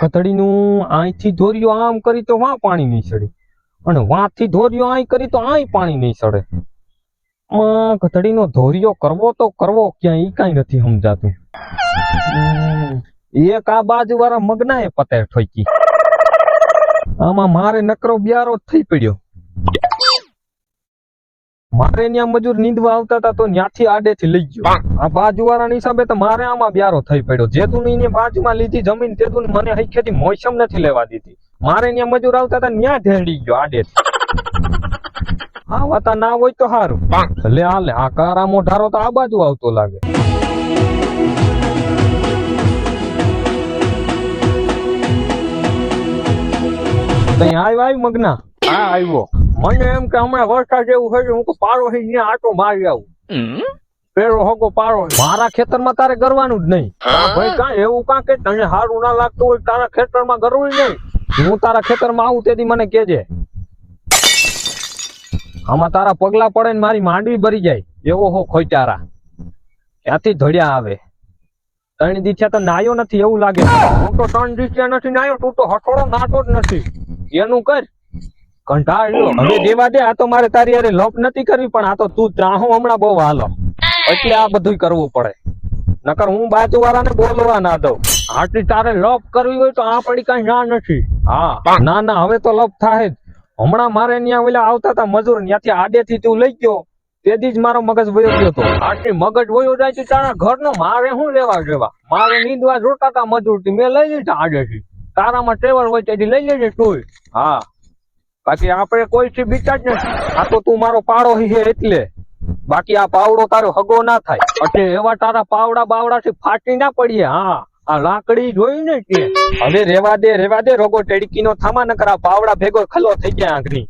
કથળીનું અહીંથી ધોર્યો આમ કરી તો વાં પાણી નહીં ચડે અને વાંથી ધોર્યો અહીં કરી તો અહીં પાણી નહીં ચડે. કથળીનો ધોર્યો કરવો તો કરવો ક્યાં ઈ કાંઈ નથી સમજાતું. એક આ બાજુ વાળા મગના એ પતે ઠોકી. આમાં મારે નકરો બ્યારો થઈ પડ્યો. મારે ત્યાં મજૂર નીંદવા આવતા હતા તો ત્યાંથી આડેથી લઈ ગયો. આ બાજુ વાળાના હિસાબે તો મારે આમાં બ્યારો થઈ પડ્યો. જેતું ની બાજુમાં લીધી જમીન તેતું મને હૈખેથી મોસમ નથી લેવા દીધી. મારે ત્યાં મજૂર આવતા હતા ત્યાં ઢેડી ગયો આડેથી. આ વાતા ના હોય તો સારું. લે હાલે આ કારા મોઢારો તો આ બાજુ આવતો લાગે. આવ્યો મગના. હા આવ્યો. મને એમ કે હમણાં વરસાદ જેવું છે હું પારો આટો મારી આવું. પેલો હગો પારો મારા ખેતરમાં તારે ગરવાનું જ નહીં. ભાઈ કાંઈ એવું કાં કે તને સારું ના લાગતું હોય તારા ખેતરમાં ગરવું નહીં. હું તારા ખેતરમાં આવું તેથી મને કેજે. આમાં તારા પગલા પડે ને મારી માંડવી ભરી જાય એવો હો ખોટારા. ક્યાંથી ધડ્યા આવે. 3 દિવસ તો નાયો નથી એવું લાગે. હું તો 3 દિવસ નથી નાયો. તું તો હઠોડો નાતો જ નથી. એનું કર કંટાળ્યો. હવે દેવા દે. આ તો મારે તારી અરે લોપ નથી કરવી પણ આ તો તું ત્રાહો હમણાં બહુ હાલો એટલે આ બધું કરવું પડે. નકર હું બાજુ વાળાને બોલવા ના દઉં. આટલી તારે લોપ કરવી હોય તો આ પડી કઈ ના નથી. હા ના ના હવે તો લોપ થાય જ. હમણાં મારે ત્યાં ઓલા આવતા હતા મજૂર ત્યાંથી આડેથી તું લઈ ગયો તેથી જ મારો મગજ વયો ગયો હતો. આટલી મગજ વયો જાય છે તારા ઘરનો મારે શું લેવા દેવા. મારે નીંદવા જોતા હતા મજૂર થી મેં લઈ લીધા આડેથી. તારામાં ટેવલ હોય તેથી લઈ લેજે તું. હા બાકી આપણે કોઈ થી બીતા જ નથી. આ તો તું મારો પાડો છે એટલે. બાકી આ પાવડો તારો હગો ના થાય. એટલે એવા તારા પાવડા બાવડા થી ફાટી ના પડીએ. હા આ લાકડી જોઈ ને તે. હવે રેવા દે રોગો ટેડકી નો થામા ન કરા. પાવડા ભેગો ખલો થઈ ગયા આંખની.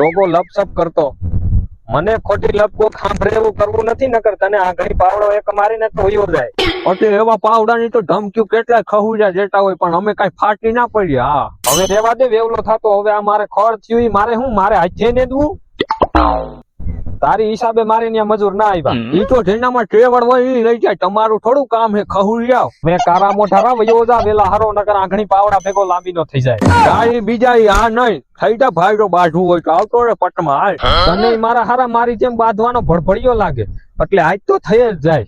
રોગો લપસપ કરતો. મને ખોટી લપકો સાંભળે એવું કરવું નથી. નકર તને આંખની પાવડો એક મારીને તો વયો જાય. એટલે એવા પાવડાની તો ધમક્યું કેટલા ખહુજા જેટા હોય પણ અમે કઈ ફાટી ના પડી. હા હવે રેવા દે વેવલો થતો. હવે આ મારે ખડ થયું મારે શું મારે હાથે ને દઉં. તારી હિસાબે મારે ત્યાં મજૂર ના આવ્યા. ઈ તો જેનામાં ટેવડ હોય એ લઈ જાય. તમારું થોડું કામ હે ખહું જાવ. મેં કારા મોઢારા વયો જા વેલા હારો નકર આંખની પાવડા ભેગો લાંબી નો થઈ જાય. ગાય બીજા આ નહીં થઈટા ભાઈડો બાજુ હોય તો આવતો રે પટમાં હાલ. તને મારા હારા મારી જેમ બાંધવાનો ભડભડિયો લાગે એટલે આજ તો થઈ જ જાય.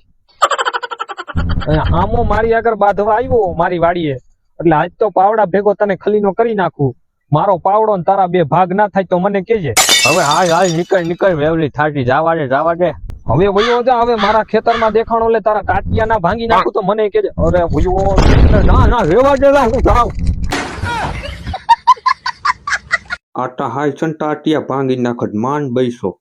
આમો મારી આગળ બાંધવા આવ્યો મારી વાડીએ એટલે આજ તો પાવડા ભેગો તને ખલીનો કરી નાખું. મારો પાવડો ને તારા બે ભાગ ના થાય તો મને કેજે. હવે હાલ નીકળ વેવલી થાટી જવા દે. હવે વયો જા. હવે મારા ખેતરમાં દેખાણો લે તારા કાટિયા ના ભાંગી નાખું તો મને કેજે. અરે વયો ના રેવા દે હું જાઉં. આટા હાય છન ટાટિયા ભાંગી નાખત માન 200.